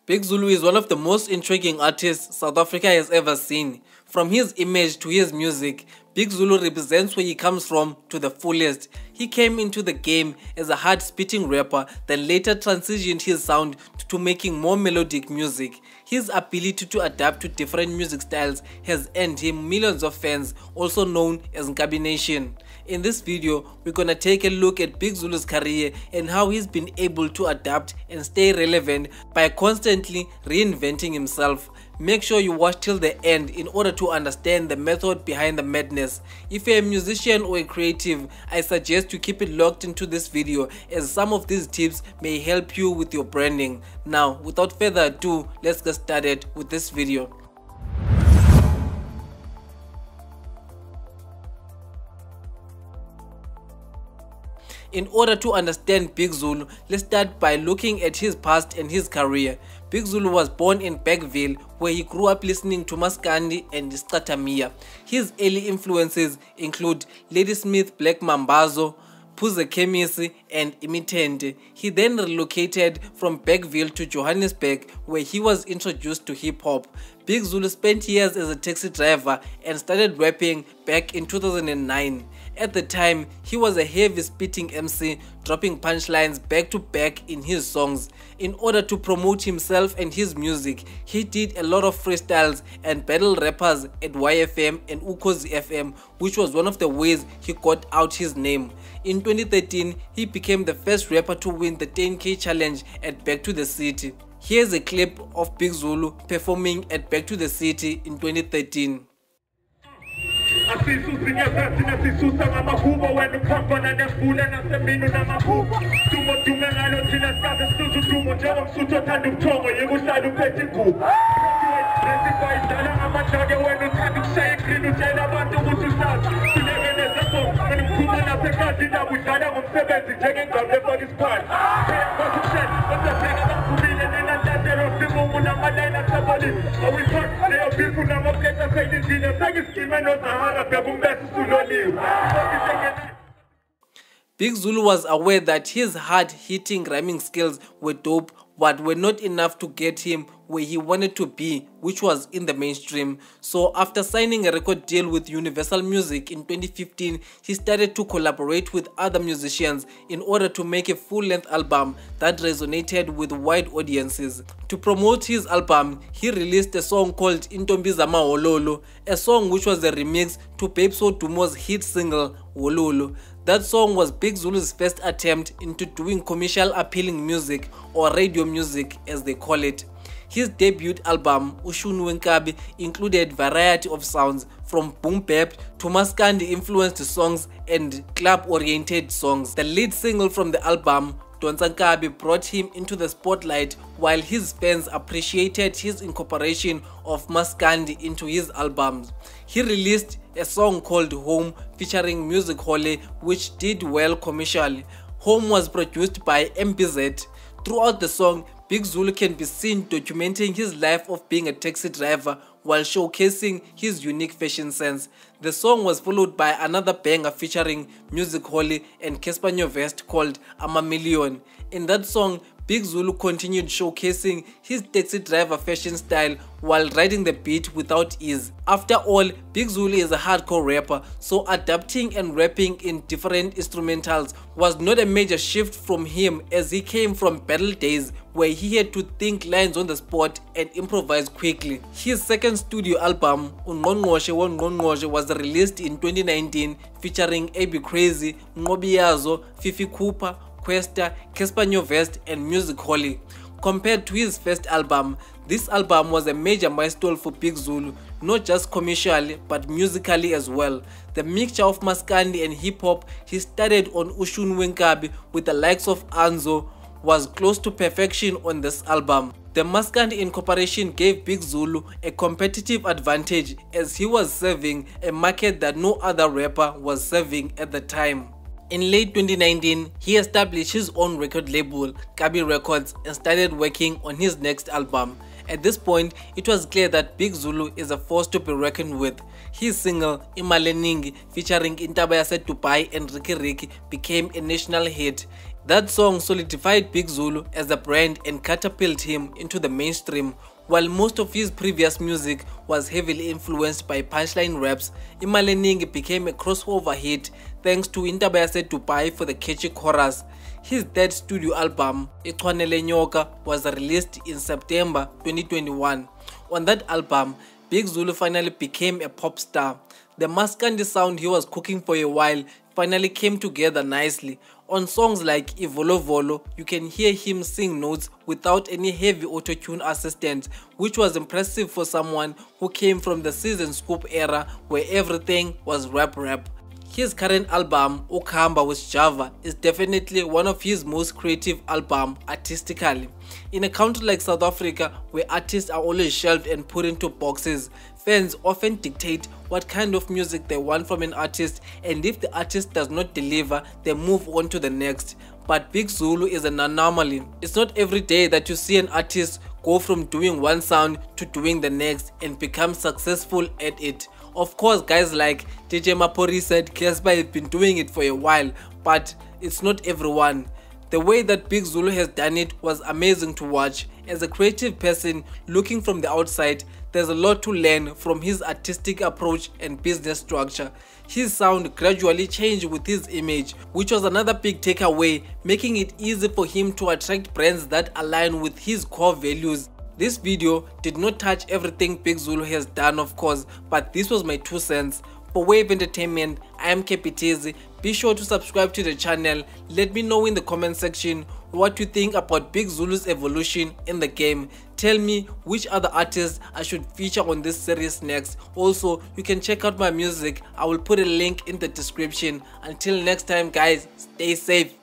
Big Zulu is one of the most intriguing artists South Africa has ever seen. From his image to his music, Big Zulu represents where he comes from to the fullest. He came into the game as a hard-spitting rapper, then later transitioned his sound to making more melodic music. His ability to adapt to different music styles has earned him millions of fans, also known as Nkabi Nation. In this video, we're gonna take a look at Big Zulu's career and how he's been able to adapt and stay relevant by constantly reinventing himself. Make sure you watch till the end in order to understand the method behind the madness. If you're a musician or a creative, I suggest you keep it locked into this video as some of these tips may help you with your branding. Now, without further ado, let's get started with this video. In order to understand Big Zulu, let's start by looking at his past and his career. Big Zulu was born in Bergville, where he grew up listening to Maskandi and Scatamiya. His early influences include Ladysmith Black Mambazo, Phuze Khemisi and Imitende. He then relocated from Bergville to Johannesburg, where he was introduced to hip-hop. Big Zulu spent years as a taxi driver and started rapping back in 2009. At the time, he was a heavy spitting MC, dropping punchlines back to back in his songs. In order to promote himself and his music, he did a lot of freestyles and battle rappers at YFM and Ukhozi FM, which was one of the ways he got out his name. In 2013, he became the first rapper to win the 10K challenge at Back to the City. Here's a clip of Big Zulu performing at Back to the City in 2013. Big Zulu was aware that his hard-hitting rhyming skills were dope, but were not enough to get him where he wanted to be, which was in the mainstream. So after signing a record deal with Universal Music in 2015, he started to collaborate with other musicians in order to make a full-length album that resonated with wide audiences. To promote his album, he released a song called Intombi Zama Wololo, a song which was a remix to Babes Odumo's hit single Wololo. That song was Big Zulu's first attempt into doing commercial appealing music, or radio music as they call it. His debut album, Ushunu Nkabi, included variety of sounds from boom bap to Maskandi influenced songs and club-oriented songs. The lead single from the album, Donsa Nkabi, brought him into the spotlight, while his fans appreciated his incorporation of Maskandi into his albums. He released a song called Home featuring Music Hole, which did well commercially. Home was produced by MBZ. Throughout the song, Big Zulu can be seen documenting his life of being a taxi driver while showcasing his unique fashion sense. The song was followed by another banger featuring Music Hole and Casper Nyovest called I'm a Million. In that song, Big Zulu continued showcasing his taxi driver fashion style while riding the beat without ease. After all, Big Zulu is a hardcore rapper, so adapting and rapping in different instrumentals was not a major shift from him, as he came from battle days where he had to think lines on the spot and improvise quickly. His second studio album, Ungqongqoshe Wongqongqoshe, was released in 2019 featuring AB Crazy, Ngobiyazo, Fifi Cooper, Questa, Casper Nyovest and Music Hole. Compared to his first album, this album was a major milestone for Big Zulu, not just commercially but musically as well. The mixture of Maskandi and hip-hop he started on Ushunu Nkabi with the likes of Anzo was close to perfection on this album. The Maskandi incorporation gave Big Zulu a competitive advantage, as he was serving a market that no other rapper was serving at the time. In late 2019, he established his own record label, Kabi Records, and started working on his next album. At this point, it was clear that Big Zulu is a force to be reckoned with. His single, Imaleningi, featuring Intaba Yase Dubai and Ricky became a national hit. That song solidified Big Zulu as a brand and catapulted him into the mainstream. While most of his previous music was heavily influenced by punchline raps, Imaleningi became a crossover hit thanks to Intabayase Dubai for the catchy chorus. His third studio album, Ichwanele Nyoka, was released in September 2021. On that album, Big Zulu finally became a pop star. The Maskandi sound he was cooking for a while finally came together nicely. On songs like Ivolo Volo, you can hear him sing notes without any heavy auto-tune assistance, which was impressive for someone who came from the Season Scoop era where everything was rap. His current album, Ukamba with Java, is definitely one of his most creative albums artistically. In a country like South Africa, where artists are always shelved and put into boxes, fans often dictate what kind of music they want from an artist, and if the artist does not deliver, they move on to the next. But Big Zulu is an anomaly. It's not every day that you see an artist go from doing one sound to doing the next and become successful at it. Of course, guys like DJ Mapori said Casper has been doing it for a while, but it's not everyone. The way that Big Zulu has done it was amazing to watch. As a creative person looking from the outside, there's a lot to learn from his artistic approach and business structure. His sound gradually changed with his image, which was another big takeaway, making it easy for him to attract brands that align with his core values. This video did not touch everything Big Zulu has done, of course, but this was my 2 cents. For Wave Entertainment, I am Kepitezi. Be sure to subscribe to the channel. Let me know in the comment section what you think about Big Zulu's evolution in the game. Tell me which other artists I should feature on this series next. Also, you can check out my music. I will put a link in the description. Until next time, guys, stay safe.